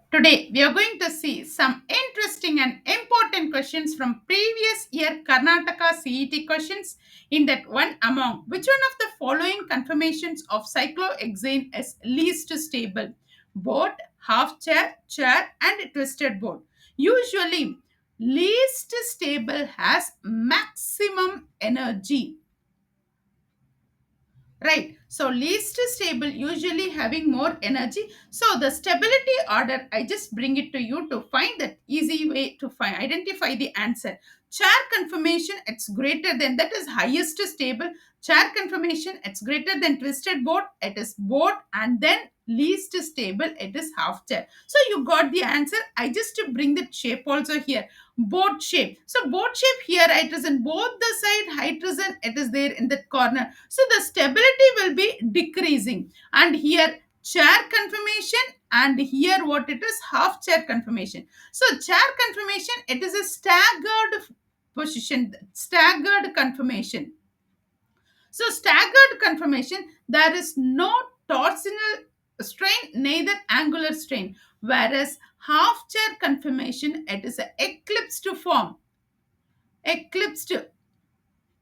Today, we are going to see some interesting and important questions from previous year Karnataka CET questions. In that one among which one of the following confirmations of cyclohexane is least stable? Boat, half chair, chair, and twisted boat. Usually, least stable has maximum energy. Right. So least stable usually having more energy. So the stability order, I just bring it to you to find that easy way to find identify the answer. Chair confirmation, it's greater than that is highest stable. Chair confirmation, it's greater than twisted boat. It is boat and then least stable. It is half chair. So you got the answer. I just to bring the shape also here boat shape. So boat shape here it is in both the side hydrogen it is there in that corner. So the stability will be decreasing and here chair confirmation and here what it is half chair confirmation. So chair confirmation it is a staggered position staggered confirmation. So staggered confirmation there is no torsional strain neither angular strain whereas half chair confirmation it is a eclipsed form eclipsed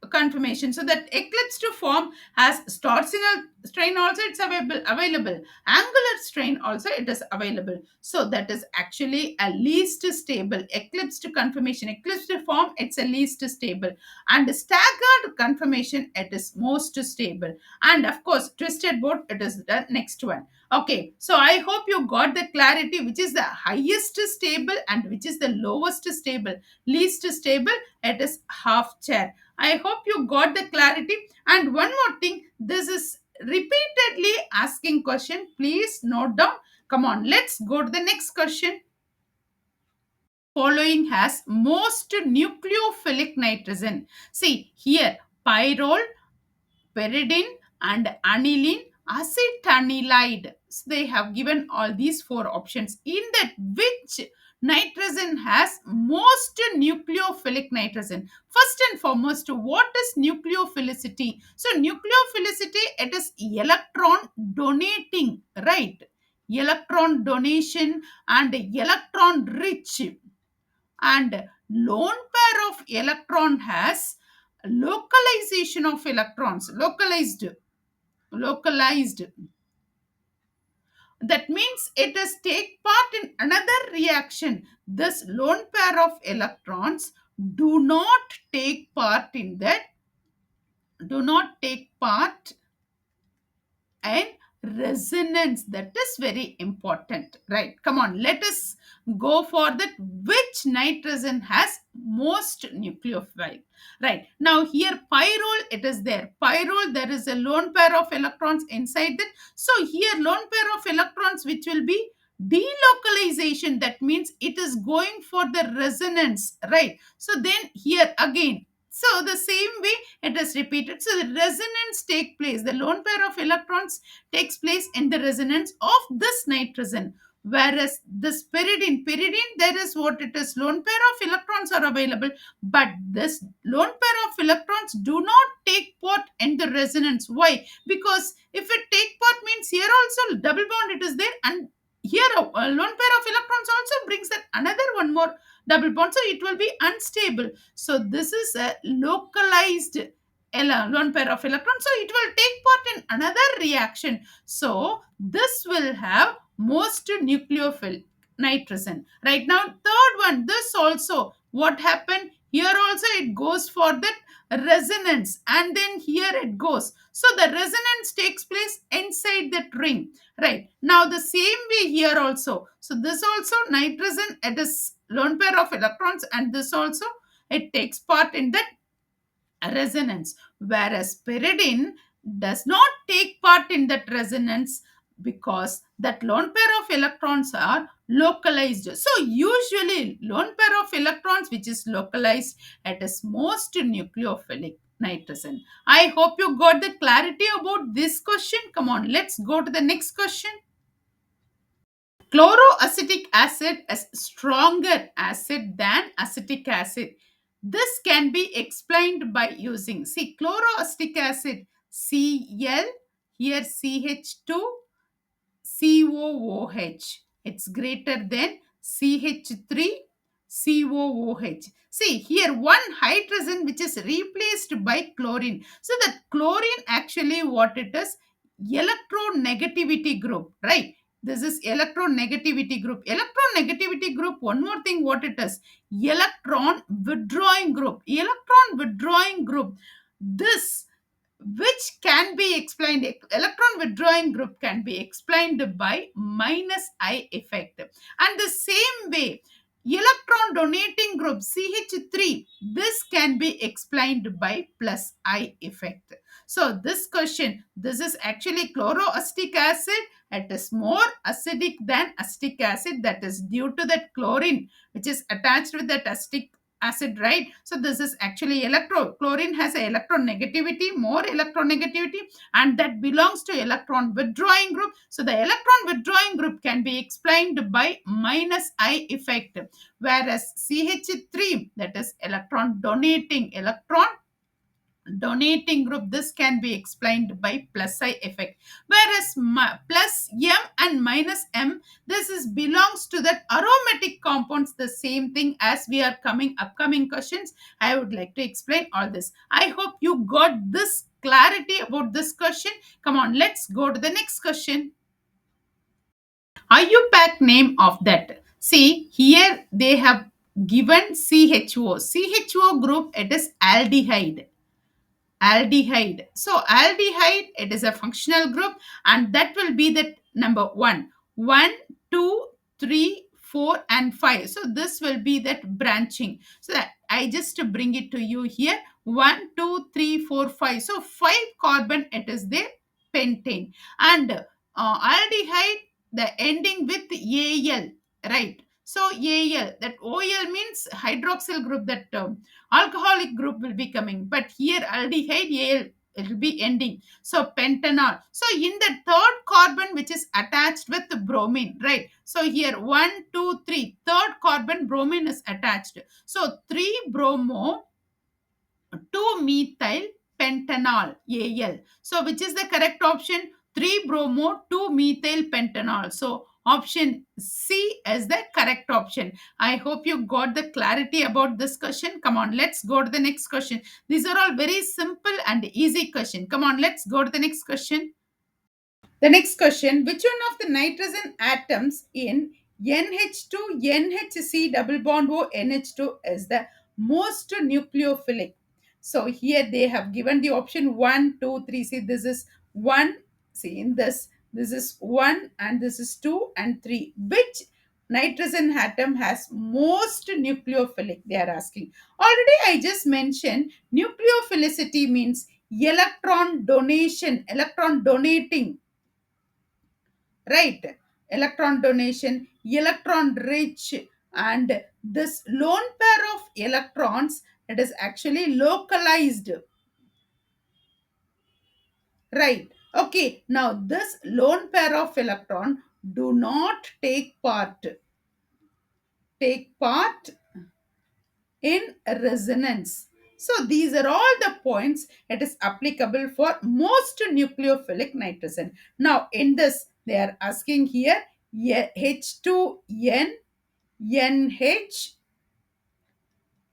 confirmation. So that eclipse to form has torsional strain also it's available. Angular strain also it is available. So that is actually a least stable eclipse to confirmation. Eclipse to form it's a least stable and staggered confirmation it is most stable. And of course twisted boat it is the next one. Okay, so I hope you got the clarity which is the highest stable and which is the lowest stable. Least stable it is half chair. I hope you got the clarity. And one more thing, this is repeatedly asking question. Please note down. Come on, let's go to the next question. Following has most nucleophilic nitrogen. See here, pyrrole, pyridine, and aniline acetanilide. So they have given all these four options. In that, which nitrogen has most nucleophilic nitrogen? First and foremost, what is nucleophilicity? So nucleophilicity, it is electron donating, right? Electron donation and electron rich and lone pair of electron has localization of electrons localized that means it is take part in another reaction. This lone pair of electrons do not take part in that do not take part and resonance. That is very important, right? Come on, let us go for that which nitrogen has most nucleophile. Right now here pyrrole it is there. Pyrrole there is a lone pair of electrons inside that. So here lone pair of electrons which will be delocalization, that means it is going for the resonance, right? So then here again, so the same way it is repeated. So the resonance take place. The lone pair of electrons takes place in the resonance of this nitrogen. Whereas this pyridine, there is what it is, lone pair of electrons are available, but this lone pair of electrons do not take part in the resonance. Why? Because if it take part means here also double bond it is there, and here a lone pair of electrons also brings that another one more double bond, so it will be unstable. So this is a localized lone pair of electrons. So it will take part in another reaction. So this will have most nucleophile nitrogen. Right now, third one, this also what happened here also it goes for that resonance and then here it goes. So the resonance takes place inside that ring. Right now, the same way here also. So this also nitrogen it is lone pair of electrons and this also it takes part in that resonance, whereas pyridine does not take part in that resonance because that lone pair of electrons are localized. So usually lone pair of electrons which is localized it is most nucleophilic nitrogen. I hope you got the clarity about this question. Come on, let's go to the next question. Chloroacetic acid is stronger acid than acetic acid. This can be explained by using, see, chloroacetic acid Cl, here CH2, COOH. It's greater than CH3 COOH. See here, one hydrogen which is replaced by chlorine. So that chlorine actually what it is? Electronegativity group, right? This is electronegativity group. Electronegativity group, one more thing what it is? Electron withdrawing group. Electron withdrawing group. This which can be explained, electron withdrawing group can be explained by minus I effect. And the same way, electron donating group CH3, this can be explained by plus I effect. So this question, this is actually chloroacetic acid. It is more acidic than acetic acid, that is due to that chlorine which is attached with that acetic acid, right? So this is actually chlorine has a electronegativity, more electronegativity, and that belongs to electron withdrawing group. So the electron withdrawing group can be explained by minus I effect, whereas CH3, that is electron donating group, this can be explained by plus I effect, whereas plus M and minus M, this is belongs to that aromatic compounds. The same thing as we are coming upcoming questions, I would like to explain all this. I hope you got this clarity about this question. Come on, let's go to the next question. IUPAC name of that? See here, they have given CHO group, it is aldehyde. So aldehyde, it is a functional group, and that will be the number one, two, three, 4, and 5. So this will be that branching. So that I just bring it to you here. 1, 2, 3, 4, 5. So 5 carbon it is there, pentane. And aldehyde, the ending with Al, right? So Al, that OL means hydroxyl group, that alcoholic group will be coming, but here aldehyde Al, it will be ending. So pentanol. So in the third carbon which is attached with the bromine, right? So here 1, 2, 3. Third carbon bromine is attached. So 3 bromo 2 methyl pentanol Al. So which is the correct option? 3 bromo 2 methyl pentanol. So option C is the correct option. I hope you got the clarity about this question. Come on, let's go to the next question. These are all very simple and easy question. Come on, let's go to the next question. The next question, which one of the nitrogen atoms in NH2 NHC double bond O NH2 is the most nucleophilic? So here they have given the option 1, 2, 3. See, this is 1. See, in this is 1 and this is 2 and 3. Which nitrogen atom has most nucleophilic? They are asking. Already I just mentioned nucleophilicity means electron donation, electron donating, right? Electron donation, electron rich, and this lone pair of electrons, it is actually localized, right? Okay, now this lone pair of electron do not take part in resonance. So these are all the points it is applicable for most nucleophilic nitrogen. Now in this they are asking here, H2N NH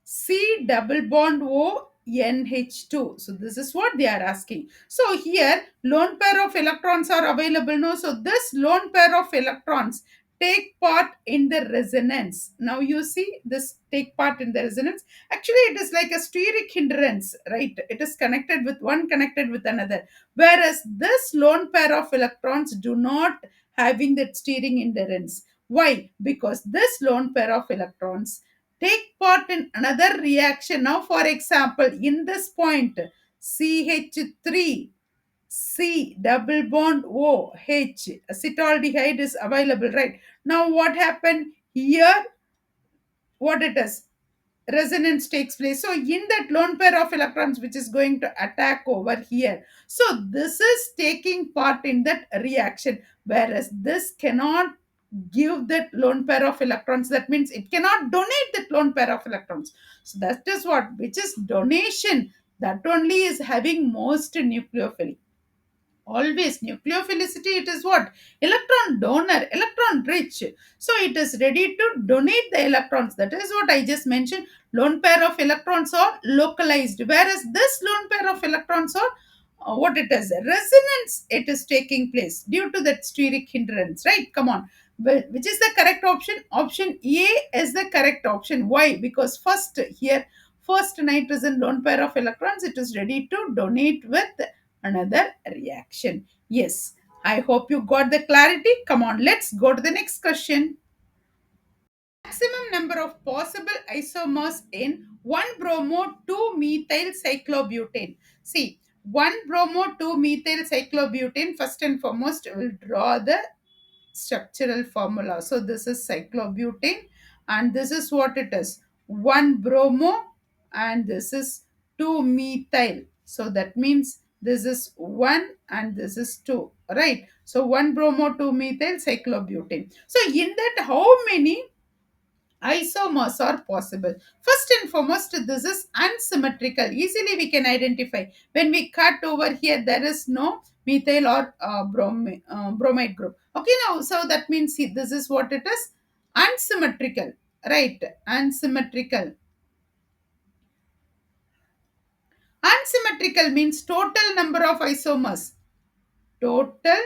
C double bond O NH2. So this is what they are asking. So here lone pair of electrons are available. No, so this lone pair of electrons take part in the resonance. Now you see this take part in the resonance. Actually, it is like a steric hindrance, right? It is connected with one, connected with another. Whereas this lone pair of electrons do not having that steering hindrance. Why? Because this lone pair of electrons take part in another reaction. Now, for example, in this point, CH3, C double bond OH, acetaldehyde is available, right? Now, what happened here? What it is? Resonance takes place. So, in that lone pair of electrons, which is going to attack over here, so this is taking part in that reaction, whereas this cannot give that lone pair of electrons. That means it cannot donate that lone pair of electrons. So that is what, which is donation, that only is having most nucleophilic. Always nucleophilicity, it is what? Electron donor, electron rich. So it is ready to donate the electrons. That is what I just mentioned. Lone pair of electrons are localized, whereas this lone pair of electrons are what it is, resonance, it is taking place due to that steric hindrance, right? Come on. Which is the correct option? Option A is the correct option. Why? Because first here, first nitrogen lone pair of electrons, it is ready to donate with another reaction. Yes, I hope you got the clarity. Come on, let's go to the next question. Maximum number of possible isomers in 1 bromo 2 methyl cyclobutane. See, 1 bromo 2 methyl cyclobutane, first and foremost, will draw the structural formula. So this is cyclobutane, and this is what it is, 1 bromo, and this is 2 methyl. So that means this is 1 and this is 2, right? So 1 bromo 2 methyl cyclobutane. So in that, how many isomers are possible? First and foremost, this is unsymmetrical. Easily we can identify. When we cut over here, there is no methyl or bromide group. Okay, now, so that means, see, this is what it is, unsymmetrical, right? Unsymmetrical. Unsymmetrical means total number of isomers. Total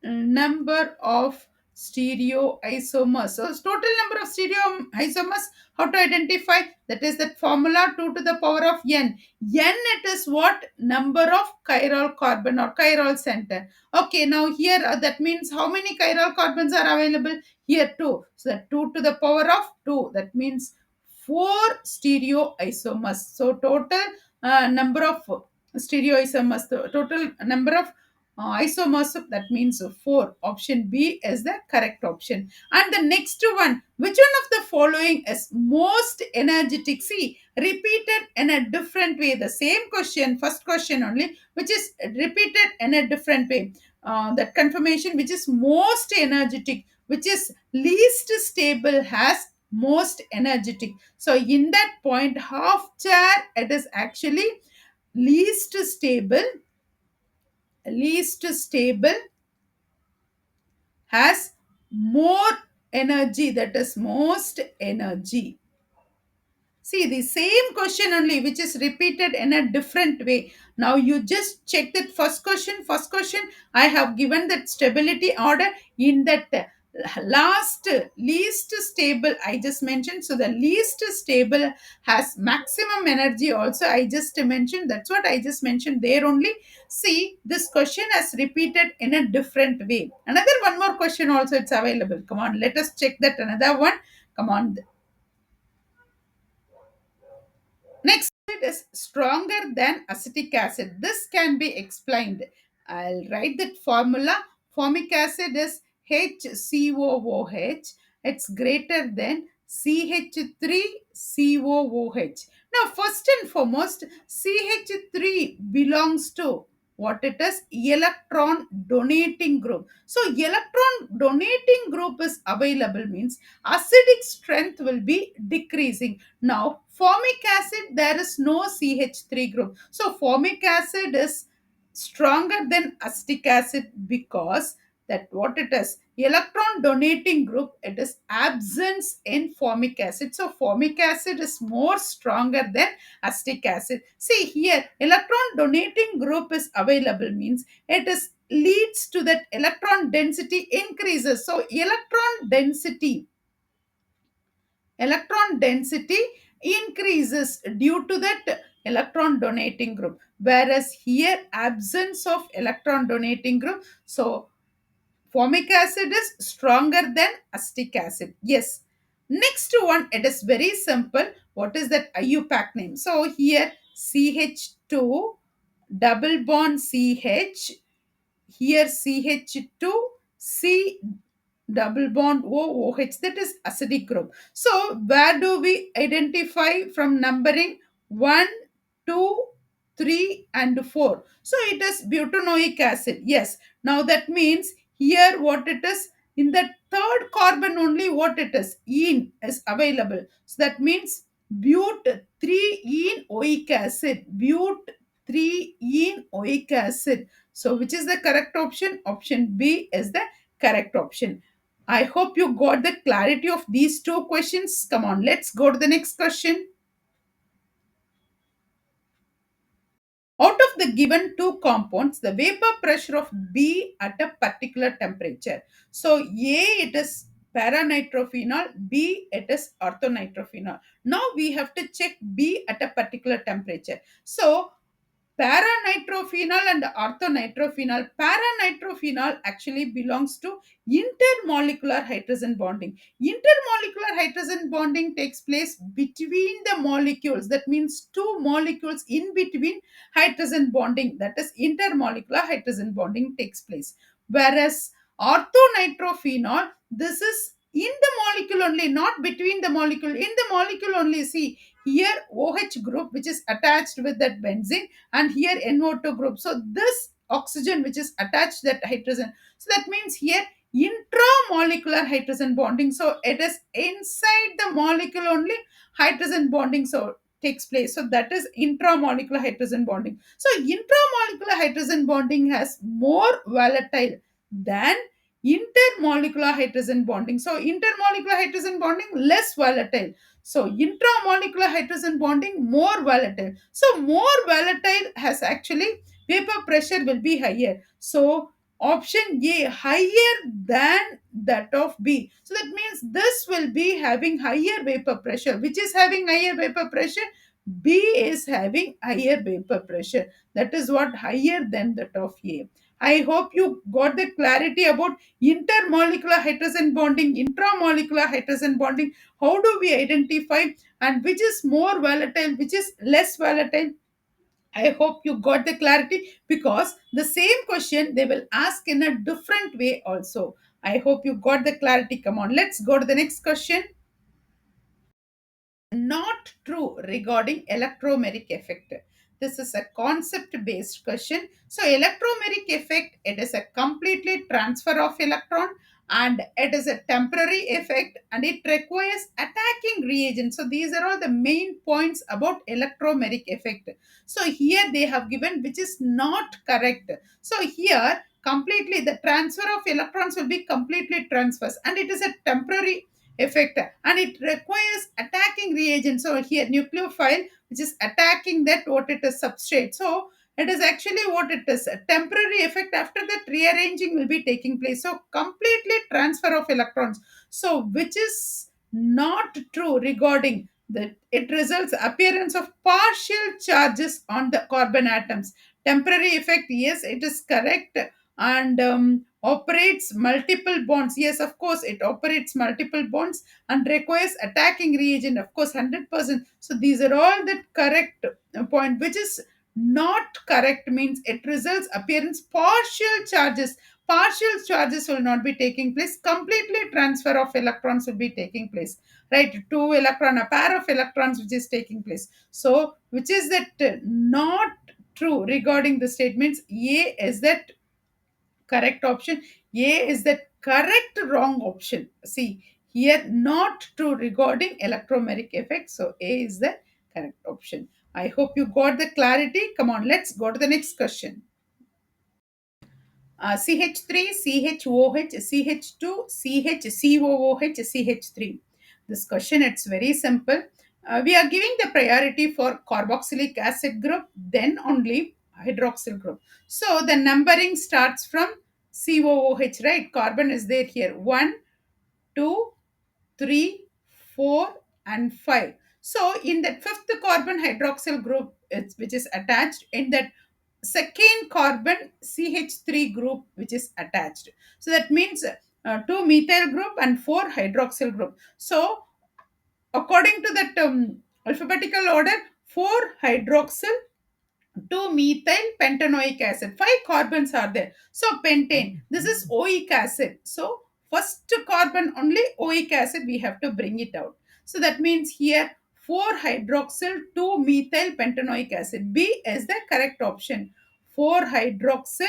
number of stereoisomers. So total number of stereoisomers, how to identify? That is that formula, 2 to the power of n. N, it is what? Number of chiral carbon or chiral center. Okay, now here that means how many chiral carbons are available? Here 2. So that 2 to the power of 2. That means 4 stereoisomers. So total number of stereoisomers, the total number of isomers, that means 4. Option B is the correct option. And the next one, which one of the following is most energetic? See, repeated in a different way, the same question, first question only, which is repeated in a different way. That confirmation, which is most energetic, which is least stable, has most energetic. So in that point, half chair, it is actually least stable. Least stable has more energy, that is most energy. See, the same question only, which is repeated in a different way. Now you just check that first question. First question, I have given that stability order in that last least stable I just mentioned. So the least stable has maximum energy also. I just mentioned. That's what I just mentioned there only. See, this question has repeated in a different way. Another one more question also it's available. Come on, let us check that another one. Come on. Next, it is stronger than acetic acid. This can be explained. I'll write that formula. Formic acid is HCOOH. It's greater than CH3COOH. Now, first and foremost, CH3 belongs to what it is? Electron donating group. So, electron donating group is available means acidic strength will be decreasing. Now, formic acid, there is no CH3 group. So, formic acid is stronger than acetic acid because that what it is, electron donating group, it is absence in formic acid. So, formic acid is more stronger than acetic acid. See here, electron donating group is available means it is leads to that electron density increases. So, electron density increases due to that electron donating group, whereas here absence of electron donating group. So formic acid is stronger than acetic acid. Yes. Next one, it is very simple. What is that IUPAC name? So here CH2 double bond CH, here CH2 C double bond OOH, that is acidic group. So where do we identify from numbering 1, 2, 3 and 4? So it is butanoic acid. Yes. Now that means here what it is, in the third carbon only what it is, ene is available. So that means but 3 ene oic acid. But 3 ene oic acid. So which is the correct option? Option B is the correct option. I hope you got the clarity of these two questions. Come on, let's go to the next question. Out of the given two compounds, the vapor pressure of B at a particular temperature. So A, it is paranitrophenol, B, it is orthonitrophenol. Now we have to check B at a particular temperature. So paranitrophenol and orthonitrophenol. Paranitrophenol actually belongs to intermolecular hydrogen bonding. Intermolecular hydrogen bonding takes place between the molecules. That means two molecules in between hydrogen bonding. That is intermolecular hydrogen bonding takes place. Whereas orthonitrophenol, this is in the molecule only, not between the molecule. In the molecule only, see here OH group which is attached with that benzene, and here NO2 group. So this oxygen which is attached to that hydrogen. So that means here intramolecular hydrogen bonding. So it is inside the molecule only hydrogen bonding so takes place. So that is intramolecular hydrogen bonding. So intramolecular hydrogen bonding has more volatile than intermolecular hydrogen bonding. So intermolecular hydrogen bonding less volatile. So intramolecular hydrogen bonding more volatile. So more volatile has actually vapor pressure will be higher. So option A higher than that of B. So that means this will be having higher vapor pressure. Which is having higher vapor pressure? B is having higher vapor pressure. That is what higher than that of A. I hope you got the clarity about intermolecular hydrogen bonding, intramolecular hydrogen bonding. How do we identify and which is more volatile, which is less volatile? I hope you got the clarity because the same question they will ask in a different way also. I hope you got the clarity. Come on, let's go to the next question. Not true regarding electromeric effect. This is a concept based question. So electromeric effect, it is a completely transfer of electron and it is a temporary effect and it requires attacking reagent. So these are all the main points about electromeric effect. So here they have given which is not correct. So here completely the transfer of electrons will be completely transfers and it is a temporary effect and it requires attacking reagent. So here nucleophile which is attacking that what it is substrate. So it is actually what it is a temporary effect. After that rearranging will be taking place. So completely transfer of electrons. So which is not true regarding that it results appearance of partial charges on the carbon atoms. Temporary effect, yes, it is correct. And operates multiple bonds. Yes, of course, it operates multiple bonds and requires attacking reagent. Of course, 100%. So these are all the correct point. Which is not correct means it results appearance partial charges. Partial charges will not be taking place. Completely transfer of electrons will be taking place. Right, two electron, a pair of electrons which is taking place. So which is that not true regarding the statements. A is that correct option. A is the correct wrong option. See here, not true regarding electromeric effect. So A is the correct option. I hope you got the clarity. Come on, let's go to the next question. CH3, CHOH, CH2, CHCOOH, CH3. This question, it's very simple. We are giving the priority for carboxylic acid group, then only hydroxyl group. So the numbering starts from COOH, right? Carbon is there here. 1, 2, 3, 4, and 5. So in that fifth carbon hydroxyl group, which is attached, in that second carbon CH3 group which is attached. So that means two methyl group and four hydroxyl group. So according to that alphabetical order, four hydroxyl, two methyl pentanoic acid. Five carbons are there. So pentane, this is oic acid. So first carbon only oic acid we have to bring it out. So that means here 4 hydroxyl, 2 methyl pentanoic acid. B is the correct option. 4 hydroxyl,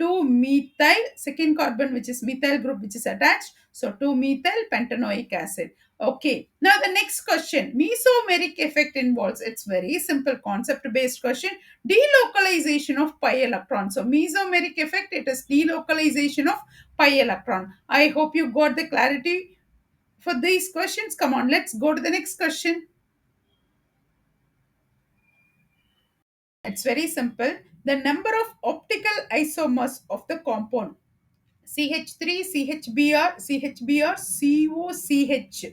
two methyl, second carbon which is methyl group which is attached. So 2 methyl pentanoic acid. Okay. Now the next question. Mesomeric effect involves, it's very simple concept based question. Delocalization of pi electron. So mesomeric effect, it is delocalization of pi electron. I hope you got the clarity for these questions. Come on, let's go to the next question. It's very simple. The number of optical isomers of the compound CH3, CHBr, CHBr, COCH.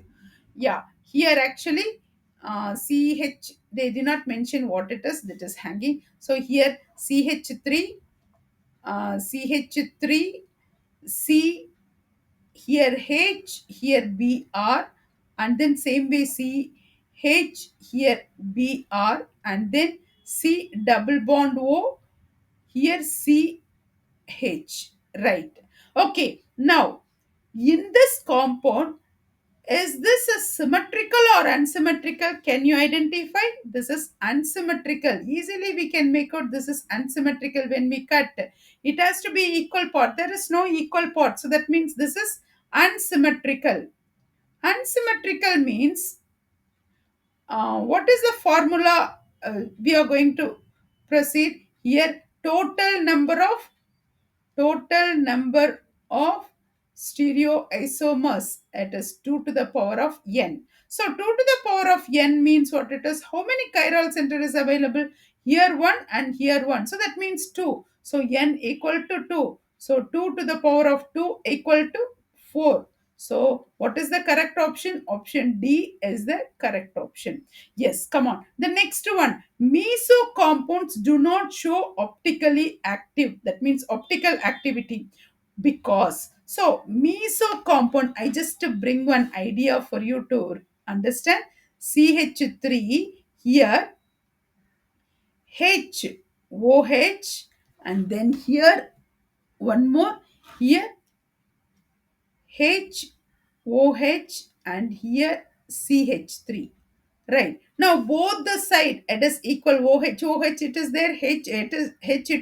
Yeah, here actually CH, they did not mention what it is that is hanging. So here CH3, CH3, C, here H, here Br, and then same way CH, here Br, and then C double bond O, here C H, right? Okay, now in this compound, is this a symmetrical or unsymmetrical? Can you identify? This is unsymmetrical. Easily we can make out this is unsymmetrical when we cut. It has to be equal part. There is no equal part. So that means this is unsymmetrical. Unsymmetrical means what is the formula we are going to proceed here? Total number of stereoisomers, it is 2 to the power of n. So 2 to the power of n means what it is, how many chiral center is available, here one and here one, so that means 2, so n equal to 2, so 2 to the power of 2 equal to 4. So what is the correct option? Option D is the correct option. Yes, come on. The next one, meso compounds do not show optically active. That means optical activity because. So meso compound, I just bring one idea for you to understand. CH3 here, H, OH, and then here one more, here H, OH, and here CH3. Right. Now both the side it is equal, OH it is there, H it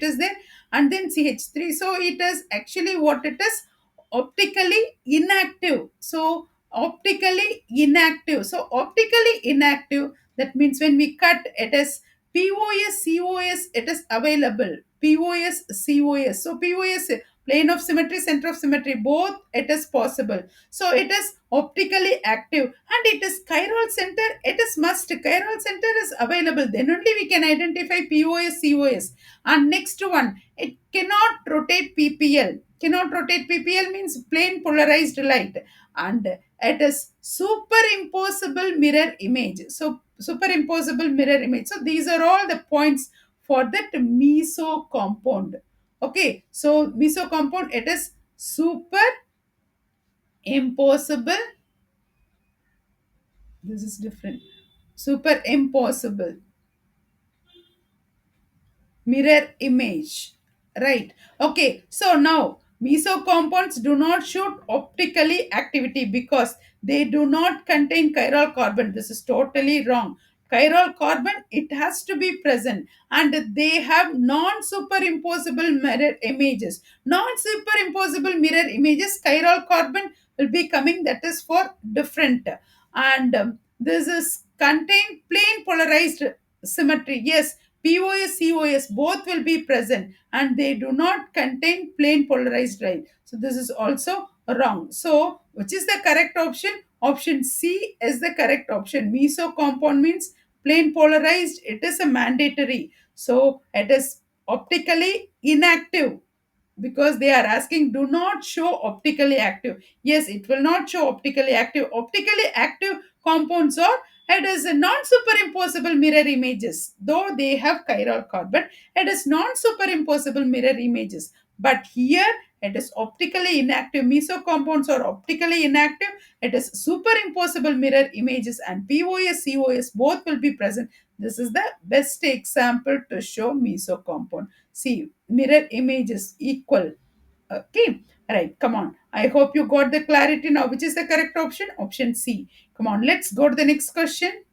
is there, and then CH3. So it is actually what it is, optically inactive. So optically inactive. So optically inactive, that means when we cut it is POS, COS, it is available. POS, COS. So POS, plane of symmetry, center of symmetry, both it is possible. So it is optically active, and it is chiral center, it is must, chiral center is available, then only we can identify POS, COS. And next one, it cannot rotate PPL. Cannot rotate PPL means plain polarized light, and it is superimposable mirror image. So superimposable mirror image. So these are all the points for that meso compound. Okay, so meso compound, it is superimposable. This is different. Superimposable mirror image, right? Okay, so now meso compounds do not show optically activity because they do not contain chiral carbon. This is totally wrong. Chiral carbon, it has to be present, and they have non superimposable mirror images. Non superimposable mirror images, chiral carbon will be coming, that is for different. And this is contain plain polarized symmetry. Yes, POS, COS both will be present, and they do not contain plain polarized light. So this is also wrong. So which is the correct option? Option C is the correct option. Meso compound means plain polarized. It is a mandatory. So it is optically inactive because they are asking do not show optically active. Yes, it will not show optically active. Optically active compounds are, it is a non-superimposable mirror images. Though they have chiral carbon, it is non-superimposable mirror images. But here it is optically inactive. Meso compounds are optically inactive. It is superimposable mirror images, and POS, COS both will be present. This is the best example to show meso compound. See, mirror images equal. Okay, right, come on. I hope you got the clarity now. Which is the correct option? Option C. Come on, let's go to the next question.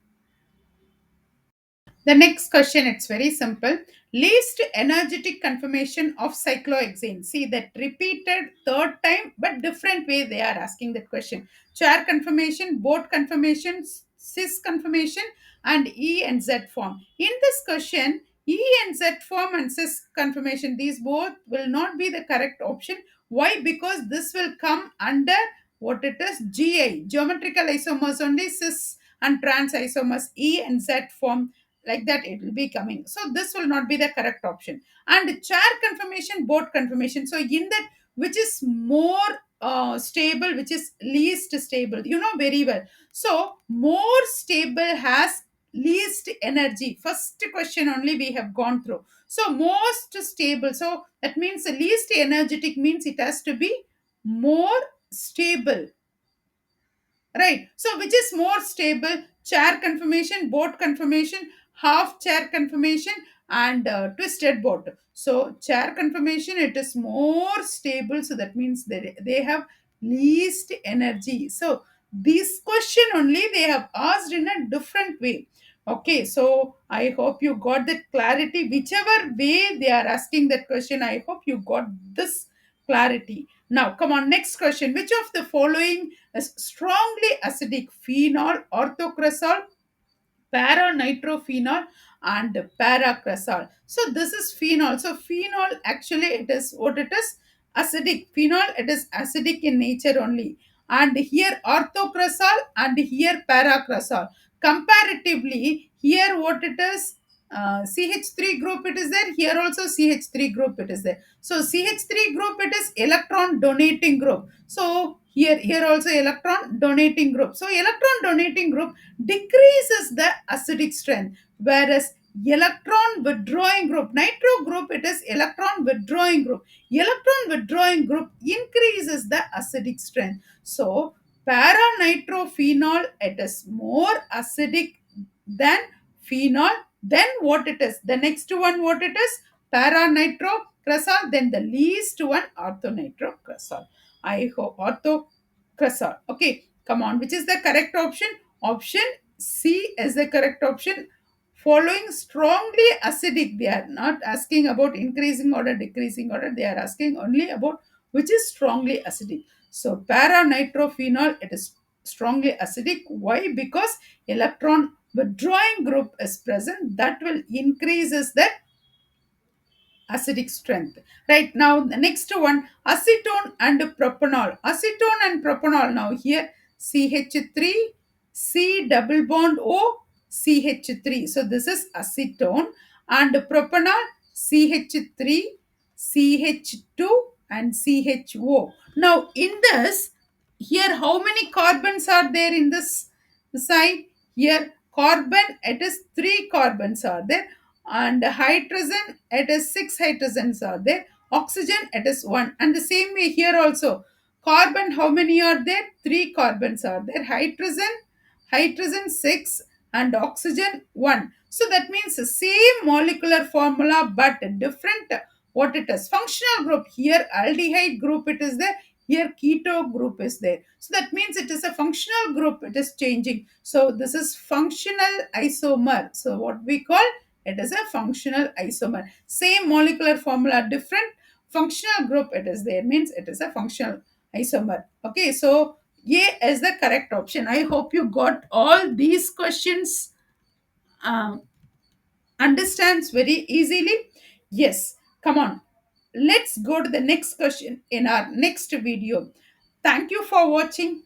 The next question, it's very simple. Least energetic conformation of cyclohexane. See that repeated third time, but different way they are asking that question. Chair conformation, boat conformation, cis conformation, and E and Z form. In this question, E and Z form and cis conformation, these both will not be the correct option. Why? Because this will come under what it is, GI, geometrical isomers only, cis and trans isomers, E and Z form, like that it will be coming. So this will not be the correct option. And chair confirmation, board confirmation, so in that, which is more stable, which is least stable, you know very well. So more stable has least energy. First question only we have gone through. So most stable, so that means the least energetic means it has to be more stable. Right. So, which is more stable? Chair conformation, boat conformation, half chair conformation, and twisted boat. So, chair conformation, it is more stable. So, that means they have least energy. So, this question only they have asked in a different way. Okay. So, I hope you got that clarity. Whichever way they are asking that question, I hope you got this clarity. Now, come on, next question. Which of the following is strongly acidic? Phenol, orthocresol, para-nitrophenol, and paracresol. So this is phenol. So phenol, actually it is what it is, acidic. Phenol, it is acidic in nature only. And here orthocresol and here paracresol. Comparatively, here what it is, CH3 group it is there, here also CH3 group it is there. So CH3 group, it is electron donating group. So here also electron donating group. So electron donating group decreases the acidic strength, whereas electron withdrawing group, nitro group, it is electron withdrawing group. Electron withdrawing group increases the acidic strength. So para-nitrophenol, it is more acidic than phenol. Then what it is, the next one what it is, para-nitrocresol, then the least one orthonitrocresol. I hope orthocresol. Okay, come on, which is the correct option? Option C is the correct option. Following strongly acidic, they are not asking about increasing order, decreasing order, they are asking only about which is strongly acidic. So para-nitrophenol, it is strongly acidic. Why? Because electron withdrawing group is present, that will increases the acidic strength. Right, now the next one, acetone and propanol. Acetone and propanol, now here CH3, C double bond O, CH3. So this is acetone, and propanol CH3, CH2, and CHO. Now in this, here how many carbons are there in this side? Here carbon, it is 3 carbons are there, and hydrogen, it is 6 hydrogens are there, oxygen, it is 1. And the same way here also, carbon, how many are there? 3 carbons are there, hydrogen 6, and oxygen 1. So that means the same molecular formula but different, what it is, functional group. Here aldehyde group it is there, here keto group is there. So that means it is a functional group, it is changing. So this is functional isomer. So what we call, it is a functional isomer. Same molecular formula, different functional group it is there, means it is a functional isomer. Okay, so A is the correct option. I hope you got all these questions uh, understands very easily. Yes, come on. Let's go to the next question in our next video. Thank you for watching.